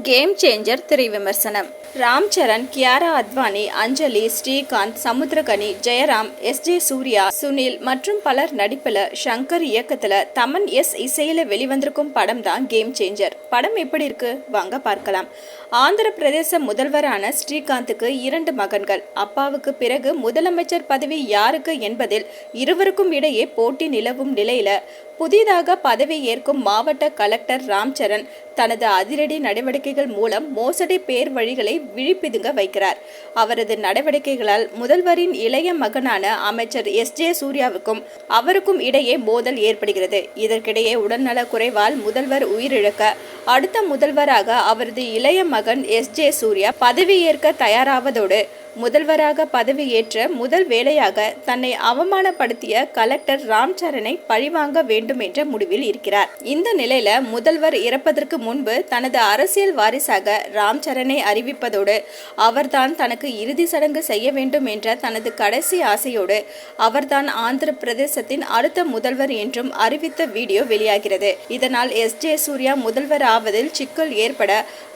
Game changer திரை விமர்சனம். ராம் சரண், கியாரா அத்வானி, அஞ்சலி, Srikanth, Samuthirakani, Jayaram, S J. Surya, Sunil மற்றும் பலர் நடிப்பில் ஷங்கர் இயக்கத்தில் தமன் இசையில் வெளிவந்திருக்கும் படம் தான் கேம் சேஞ்சர். படம் எப்படி இருக்கு வாங்க பார்க்கலாம். ஆந்திர பிரதேச முதல்வரான ஸ்ரீகாந்துக்கு 2 மகன்கள். அப்பாவுக்கு பிறகு முதலமைச்சர் பதவி யாருக்கு என்பதில் இருவருக்கும் இடையே போட்டி நிலவும் நிலையில புதிதாக பதவி ஏற்கும் மாவட்ட கலெக்டர் ராம் சரண் தனது அதிரடி நடவடிக்கைகள் மூலம் மோசடி பேர் வழிகளை விழிப்பிதுங்க வைக்கிறார். அவரது நடவடிக்கைகளால் முதல்வரின் இளைய மகனான அமைச்சர் எஸ்.ஜே. சூர்யாவுக்கும் அவருக்கும் இடையே மோதல் ஏற்படுகிறது. இதற்கிடையே உடல்நல குறைவால் முதல்வர் உயிரிழக்க அடுத்த முதல்வராக அவரது இளைய மகன் எஸ்.ஜே. சூர்யா பதவியேற்க தயாராவதோடு முதல்வராக பதவியேற்ற முதல் வேளையாக தன்னை அவமானப்படுத்திய கலெக்டர் ராம் சரணை பழிவாங்க வேண்டும் என்ற முடிவில் இருக்கிறார். இந்த நிலையில முதல்வர் இறப்பதற்கு முன்பு தனது அரசியல் வாரிசாக ராம் சரணை அறிவிப்பதோடு அவர்தான் தனக்கு இறுதி சடங்கு செய்ய வேண்டும் என்ற தனது கடைசி ஆசையோடு அவர்தான் ஆந்திர பிரதேசத்தின் அடுத்த முதல்வர் என்றும் அறிவித்த வீடியோ வெளியாகிறது. இதனால் எஸ்.ஜே. சூர்யா முதல்வர் ஆவதில் சிக்கல் ஏற்பட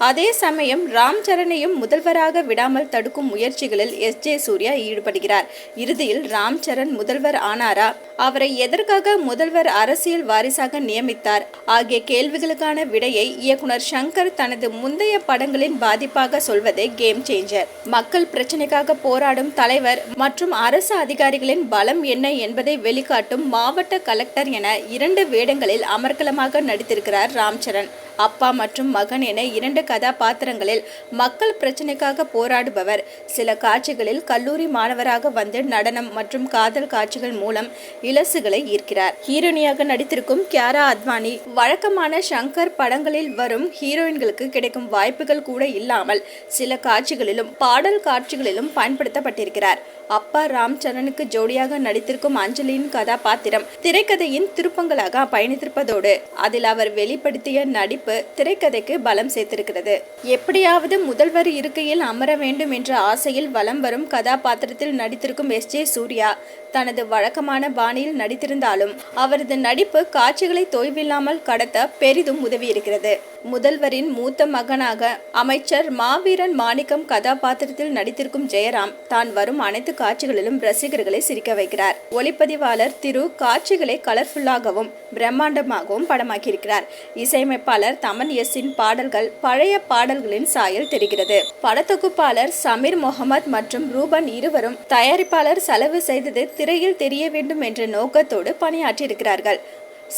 அதே சமயம் ராம் சரணையும் முதல்வராக விடாமல் தடுக்கும் முயற்சி எஸ்.ஜே. சூர்யா ஈடுபடுகிறார். இறுதியில் ராம் சரண் முதல்வர் ஆனாரா, அவரை எதற்காக முதல்வர் அரசியல் வாரிசாக நியமித்தார் ஆகிய கேள்விகளுக்கான விடையை இயக்குனர் ஷங்கர் தனது முந்தைய படங்களின் பாதிப்பாக சொல்வதே கேம் சேஞ்சர். மக்கள் பிரச்சனைக்காக போராடும் தலைவர் மற்றும் அரசு அதிகாரிகளின் பலம் என்ன என்பதை வெளிக்காட்டும் மாவட்ட கலெக்டர் என 2 வேடங்களில் அமர்க்கலமாக நடித்திருக்கிறார் ராம் சரண். அப்பா மற்றும் மகன் என 2 கதாபாத்திரங்களில் மக்கள் பிரச்சனைக்காக போராடுபவர். சில காட்சிகளில் கல்லூரி மாணவராக வந்து நடனம் மற்றும் காதல் காட்சிகள் மூலம் இலசுகளை ஈர்க்கிறார். ஹீரோயினியாக நடித்திருக்கும் கியாரா அத்வானி வழக்கமான ஷங்கர் படங்களில் வரும் ஹீரோயின்களுக்கு கிடைக்கும் வாய்ப்புகள் கூட இல்லாமல் சில காட்சிகளிலும் பாடல் காட்சிகளிலும் பயன்படுத்தப்பட்டிருக்கிறார். அப்பா ராம் சரணுக்கு ஜோடியாக நடித்திருக்கும் அஞ்சலியின் கதாபாத்திரம் திரைக்கதையின் திருப்பங்களாக பயணித்திருப்பதோடு அதில் அவர் வெளிப்படுத்திய நடிப்பு திரைக்கதைக்கு பலம் சேர்த்திருக்கிறது. எப்படியாவது முதல்வர் இருக்கையில் அமர வேண்டும் என்ற ஆசையில் வலம் வரும் கதாபாத்திரத்தில் நடித்திருக்கும் எஸ்.ஜே. சூர்யா தனது வழக்கமான பாணியில் நடித்திருந்தாலும் அவரது நடிப்பு காட்சிகளை தொய்வில்லாமல் கடத்த பெரிதும் உதவியிருக்கிறது. முதல்வரின் மூத்த மகனாக அமைச்சர் மாவீரன் மாணிக்கம் கதாபாத்திரத்தில் நடித்திருக்கும் ஜெயராம் தான் வரும் அனைத்து காட்சிகளிலும் ரசிகர்களை சிரிக்க வைக்கிறார். ஒளிப்பதிவாளர் திரு காட்சிகளை கலர்ஃபுல்லாகவும் பிரம்மாண்டமாகவும் படமாக்கியிருக்கிறார். இசையமைப்பாளர் தமன் எஸ்.இன் பாடல்கள் பழைய பாடல்களின் சாயல் தெரிகிறது. படத்தொகுப்பாளர் சமீர் முகமது மற்றும் ரூபன் இருவரும் தயாரிப்பாளர் செலவு செய்தது திரையில் தெரிய வேண்டும் என்ற நோக்கத்தோடு பணியாற்றியிருக்கிறார்கள்.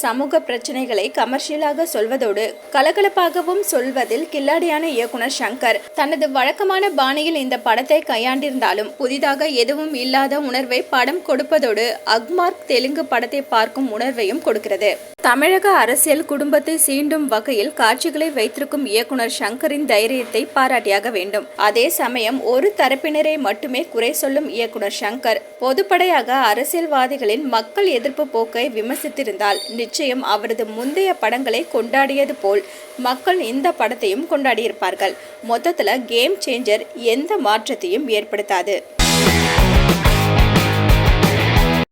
சமூக பிரச்சனைகளை கமர்ஷியலாக சொல்வதோடு கலகலப்பாகவும் சொல்வதில் கில்லாடியான இயக்குனர் ஷங்கர் தனது வழக்கமான பாணியில் இந்த படத்தை கையாண்டிருந்தாலும் புதிதாக எதுவும் இல்லாத உணர்வை படம் கொடுப்பதோடு அக்மார்க் தெலுங்கு படத்தை பார்க்கும் உணர்வையும் கொடுக்கிறது. தமிழக அரசியல் குடும்பத்தை சீண்டும் வகையில் காட்சிகளை வைத்திருக்கும் இயக்குனர் ஷங்கரின் தைரியத்தை பாராட்டியாக வேண்டும். அதே சமயம் ஒரு தரப்பினரை மட்டுமே குறை சொல்லும் இயக்குனர் ஷங்கர் பொதுப்படையாக அரசியல்வாதிகளின் மக்கள் எதிர்ப்பு போக்கை விமர்சித்திருந்தால் நிச்சயம் அவரது முந்தைய படங்களை கொண்டாடியது போல் மக்கள் இந்த படத்தையும் கொண்டாடியிருப்பார்கள். மொத்தத்துல கேம் சேஞ்சர் எந்த மாற்றத்தையும் ஏற்படுத்தாது.